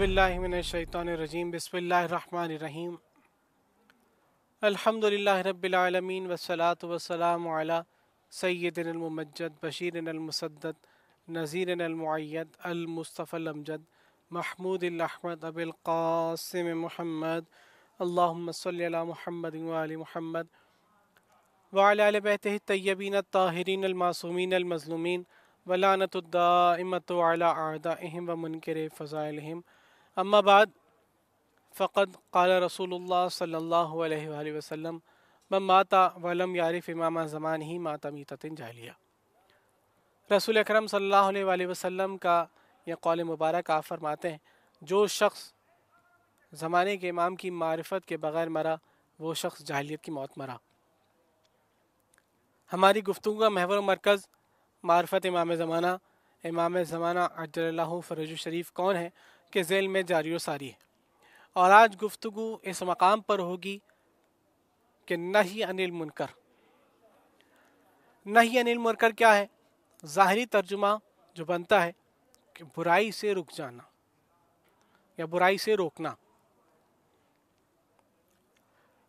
बिल्लाहि मिनश्शैतानिर्रजीम बिस्मिल्लाहिर्रहमानिर्रहीम अल्हम्दुलिल्लाहि रब्बिल आलमीन वस्सलातु वस्सलामु अला सय्यिदिनल मुमज्जद बशीरिनल मुसद्दद नज़ीरिनल मुअय्यद अल मुस्तफ़ल अमजद महमूदिल अहमद अबिल क़ासिम मुहम्मद अल्लाहुम्मा सल्लि अला मुहम्मद व आलि मुहम्मद व अला आलि बैतिहि तय्यबीन अत्ताहिरीन अल मासूमीन अल मज़लूमीन व लानतुद दाइमतु अला अअदाइहिम व मुनकिरि फ़ज़ाइलिहिम अम्मा बाद फ़क़द क़ाल रसूलुल्लाह सल्लल्लाहु अलैहि वसल्लम मन माता वलम यारिफ़ इमाम ज़मानिही माता मीततिन जाहिलिया। रसूल अकरम सल्लल्लाहु अलैहि वसल्लम का यह कौल मुबारक आप फरमाते हैं, जो शख्स ज़माने के इमाम की मारिफत के बग़ैर मरा वो शख्स जाहिलियत की मौत मरा। हमारी गुफ्तगू का महवर मरकज़ मारिफत इमाम ज़माना अज्जलल्लाहु फ़रजहु शरीफ कौन है के ज़ेल में जारी व सारी है। और आज गुफ्तगू इस मकाम पर होगी कि नही अनिल मुनकर। नही अनिल मुनकर क्या है? ज़ाहिरी तर्जुमा जो बनता है कि बुराई से रुक जाना या बुराई से रोकना।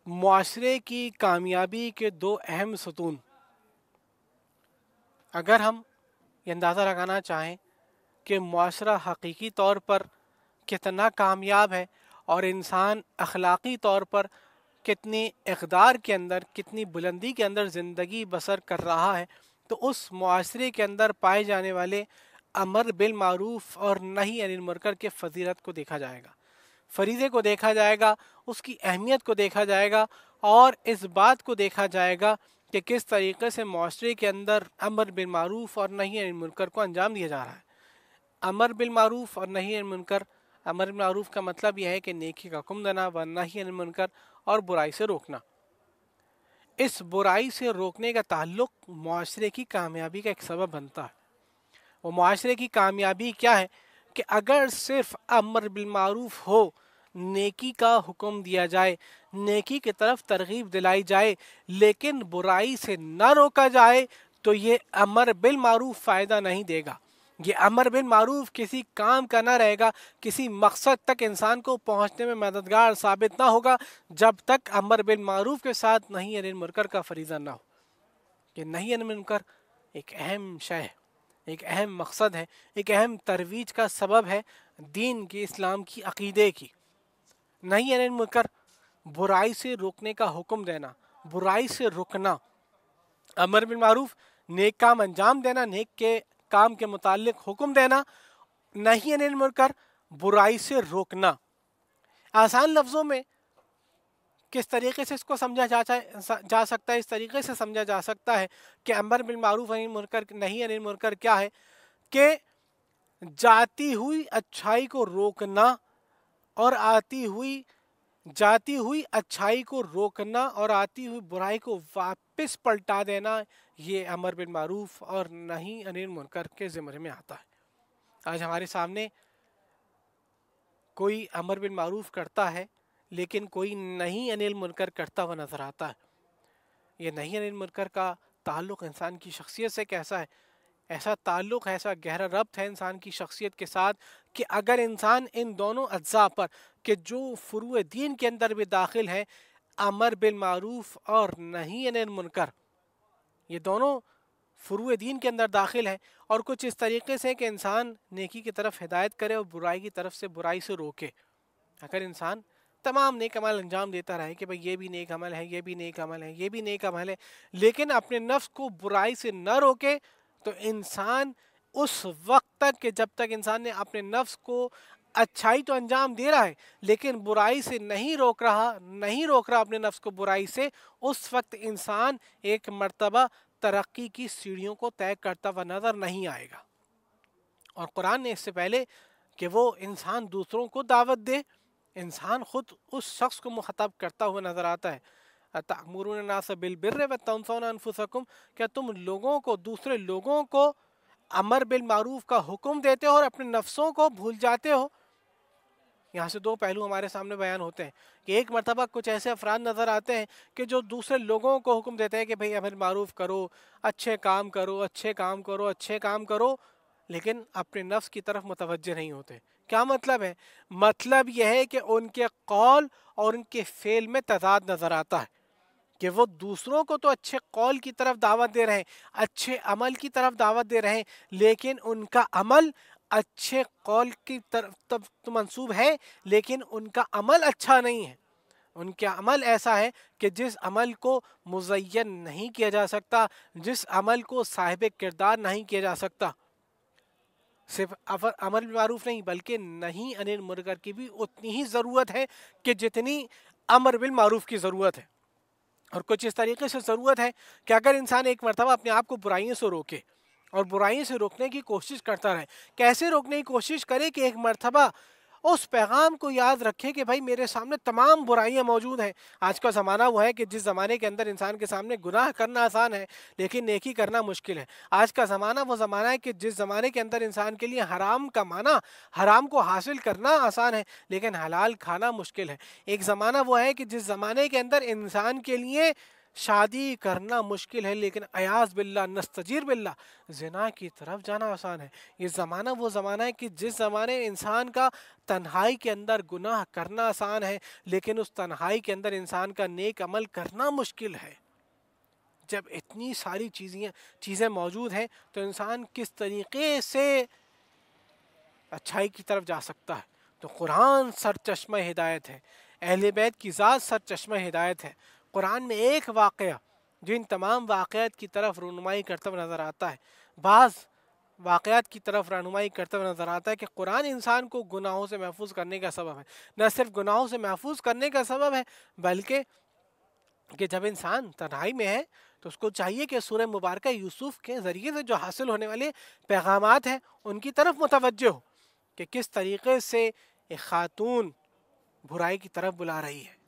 मुआशरे की कामयाबी के दो अहम सतून, अगर हम ये अंदाज़ा लगाना चाहें कि मुआशरा हकीकी तौर पर कितना कामयाब है और इंसान अखलाक़ी तौर पर कितनी इक़दार के अंदर, कितनी बुलंदी के अंदर ज़िंदगी बसर कर रहा है, तो उस मुआशरे के अंदर पाए जाने वाले अमर बिल मारूफ़ और नही अनिल मुनकर के फ़जीलत को देखा जाएगा, फरीज़े को देखा जाएगा, उसकी अहमियत को देखा जाएगा और इस बात को देखा जाएगा कि किस तरीक़े से मुआशरे के अंदर अमर बिल मारूफ़ और नही अनिल मुनकर को अंजाम दिया जा रहा है। अमर बिल मारूफ़ और नही अनिल मुनकर, अमर बिल मारूफ़ का मतलब यह है कि नेकी का हुक्म देना व नही अनिल मुनकर और बुराई से रोकना। इस बुराई से रोकने का ताल्लुक मुआशरे की कामयाबी का एक सबब बनता है। वो मुआशरे की कामयाबी क्या है कि अगर सिर्फ अमर बिल मारूफ़ हो, नेकी का हुक्म दिया जाए, नेकी की तरफ तरगीब दिलाई जाए, लेकिन बुराई से न रोका जाए, तो ये अमर बिल मारूफ़ फ़ायदा नहीं देगा। ये अमर बिल मारूफ़ किसी काम का ना रहेगा, किसी मकसद तक इंसान को पहुंचने में मददगार साबित ना होगा जब तक अमर बिल मारूफ़ के साथ नही अनिल मुनकर का फरीज़ा ना हो। ये नही अनिल मुनकर एक अहम शय है, एक अहम मकसद है, एक अहम तरवीज का सबब है दीन की, इस्लाम की अकीदे की। नही अनिल मुनकर बुराई से रोकने का हुक्म देना, बुराई से रुकना। अमर बिल मारूफ़ नेक काम अंजाम देना, नेक के काम के मुतालिक हुक्म देना। नही अनिल मुनकर बुराई से रोकना। आसान लफ्ज़ों में किस तरीके से इसको समझा जा सकता है? इस तरीके से समझा जा सकता है कि अमर बिल मारूफ़ अनिल मुनकर, नही अनिल मुनकर क्या है कि जाती हुई अच्छाई को रोकना और जाती हुई अच्छाई को रोकना और आती हुई बुराई को वापस पलटा देना। ये अमर बिल मारूफ़ और नही अनिल मुनकर के ज़िम्मे में आता है। आज हमारे सामने कोई अमर बिल मारूफ़ करता है लेकिन कोई नही अनिल मुनकर करता हुआ नज़र आता है। ये नही अनिल मुनकर का ताल्लुक़ इंसान की शख्सियत से कैसा है? ऐसा ताल्लुक़ है, ऐसा गहरा रब्त है इंसान की शख्सियत के साथ कि अगर इंसान इन दोनों अज्जा पर कि जो फ़ुरूए दीन के अंदर भी दाखिल है, अमर बिल मारूफ़ और नही अनिल मुनकर, ये दोनों फ़ुरूए दीन के अंदर दाखिल है और कुछ इस तरीके से कि इंसान नेकी की तरफ हिदायत करे और बुराई की तरफ से, बुराई से रोके। अगर इंसान तमाम नेक अमल अंजाम देता रहे कि भाई ये भी नेक अमल है, ये भी नेक अमल है, ये भी नेक अमल है, लेकिन अपने नफ्स को बुराई से न रोके, तो इंसान उस वक्त तक कि जब तक इंसान ने अपने नफ्स को अच्छाई तो अंजाम दे रहा है लेकिन बुराई से नहीं रोक रहा अपने नफ्स को बुराई से, उस वक्त इंसान एक मर्तबा तरक्की की सीढ़ियों को तय करता हुआ नज़र नहीं आएगा। और कुरान ने इससे पहले कि वो इंसान दूसरों को दावत दे, इंसान खुद उस शख्स को मुखातब करता हुआ नज़र आता है। अतअमुरुन नास बिल बिर्रि व तंसौना अनफुसकुम, क्या तुम लोगों को, दूसरे लोगों को अमर बिल मारूफ़ का हुक्म देते हो और अपने नफ्सों को भूल जाते हो? यहाँ से दो पहलू हमारे सामने बयान होते हैं कि एक मरतबा कुछ ऐसे अफराद नज़र आते हैं कि जो दूसरे लोगों को हुक्म देते हैं कि भाई अमर मारूफ़ करो, अच्छे काम करो, अच्छे काम करो, अच्छे काम करो, लेकिन अपने नफ्स की तरफ मुतवज्जे नहीं होते کیا مطلب ہے؟ مطلب یہ ہے کہ ان کے قول اور ان کے فعل میں تضاد نظر آتا ہے، کہ وہ دوسروں کو تو اچھے قول کی طرف دعوت دے رہے ہیں، اچھے عمل کی طرف دعوت دے رہے ہیں، لیکن ان کا عمل اچھے قول کی طرف تو منسوب ہے، لیکن ان کا عمل اچھا نہیں ہے۔ ان کا عمل ایسا ہے کہ جس عمل کو مزین نہیں کیا جا سکتا، جس عمل کو صاحب کردار نہیں کیا جا سکتا۔ صرف امر بالمعروف نہیں بلکہ نہیں عن المنکر کی بھی اتنی ہی ضرورت ہے کہ جتنی امر بالمعروف کی ضرورت ہے۔ اور کچھ اس طریقے سے ضرورت ہے کہ اگر انسان ایک مرتبہ اپنے آپ کو برائیوں سے روکے اور برائیوں سے روکنے کی کوشش کرتا رہے، کیسے روکنے کی کوشش کرے کہ ایک مرتبہ اس پیغام کو یاد رکھے کہ بھائی میرے سامنے تمام برائیاں موجود ہیں۔ آج کا زمانہ وہ ہے کہ جس زمانے کے اندر انسان کے سامنے گناہ کرنا آسان ہے لیکن نیکی کرنا مشکل ہے۔ آج کا زمانہ وہ زمانہ ہے کہ جس زمانے کے اندر انسان کے لیے حرام کمانا، حرام کو حاصل کرنا آسان ہے لیکن حلال کھانا مشکل ہے۔ ایک زمانہ وہ ہے کہ جس زمانے کے اندر انسان کے لیے شادی کرنا مشکل ہے لیکن اعاذ باللہ نستجیر باللہ زنا کی طرف جانا آسان ہے۔ یہ زمانہ وہ زمانہ ہے کہ جس زمانے انسان کا تنہائی کے اندر گناہ کرنا آسان ہے لیکن اس تنہائی کے اندر انسان کا نیک عمل کرنا مشکل ہے۔ جب اتنی ساری چیزیں موجود ہیں تو انسان کس طریقے سے اچھائی کی طرف جا سکتا ہے؟ تو قرآن سرچشمہ ہدایت ہے، اہل بیت کی ذات سرچشمہ ہدایت ہے۔ قرآن میں ایک واقعہ جو ان تمام واقعات کی طرف رہنمائی کرتا ہوا نظر آتا ہے، بعض واقعات کی طرف رہنمائی کرتا ہوا نظر آتا ہے کہ قرآن انسان کو گناہوں سے محفوظ کرنے کا سبب ہے۔ نہ صرف گناہوں سے محفوظ کرنے کا سبب ہے بلکہ کہ جب انسان تنہائی میں ہے تو اس کو چاہیے کہ سورہ مبارکہ یوسف کے ذریعے سے جو حاصل ہونے والے پیغامات ہیں ان کی طرف متوجہ ہو، کہ کس طریقے سے ایک خاتون برائی کی طرف بلا رہی ہے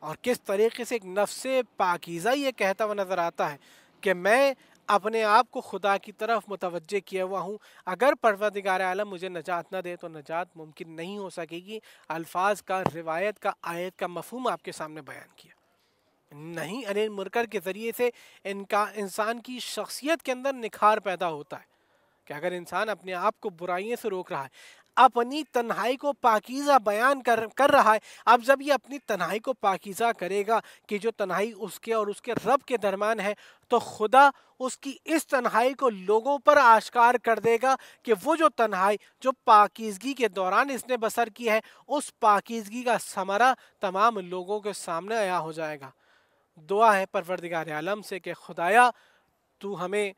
اور کس طریقے سے ایک نفس پاکیزہ یہ کہتا ہوا نظر آتا ہے کہ میں اپنے آپ کو خدا کی طرف متوجہ کیا ہوا ہوں، اگر پروردگار عالم مجھے نجات نہ دے تو نجات ممکن نہیں ہو سکے گی۔ الفاظ کا، روایت کا، آیت کا مفہوم آپ کے سامنے بیان کیا۔ نہیں عن المنکر کے ذریعے سے انسان کی شخصیت کے اندر نکھار پیدا ہوتا ہے کہ اگر انسان اپنے آپ کو برائیوں سے روک رہا ہے، اپنی تنہائی کو پاکیزہ بیان کر رہا ہے، اب جب یہ اپنی تنہائی کو پاکیزہ کرے گا کہ جو تنہائی اس کے اور اس کے رب کے درمیان ہے، تو خدا اس کی اس تنہائی کو لوگوں پر آشکار کر دے گا کہ وہ جو تنہائی جو پاکیزگی کے دوران اس نے بسر کی ہے، اس پاکیزگی کا ثمرہ تمام لوگوں کے سامنے عیاں ہو جائے گا۔ دعا ہے پروردگار عالم سے کہ خدایا تو ہمیں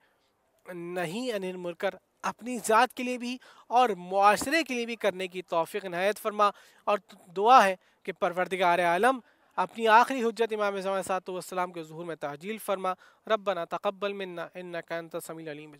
نہیں عن المنکر اپنی ذات کے لیے بھی اور معاشرے کے لیے بھی کرنے کی توفیق عنایت فرما، اور دعا ہے کہ پروردگار عالم اپنی آخری حجت امام زمان صلی اللہ علیہ وسلم کے ظہور میں تعجیل فرما۔ ربنا تقبل منا انک انت السمیع العلیم۔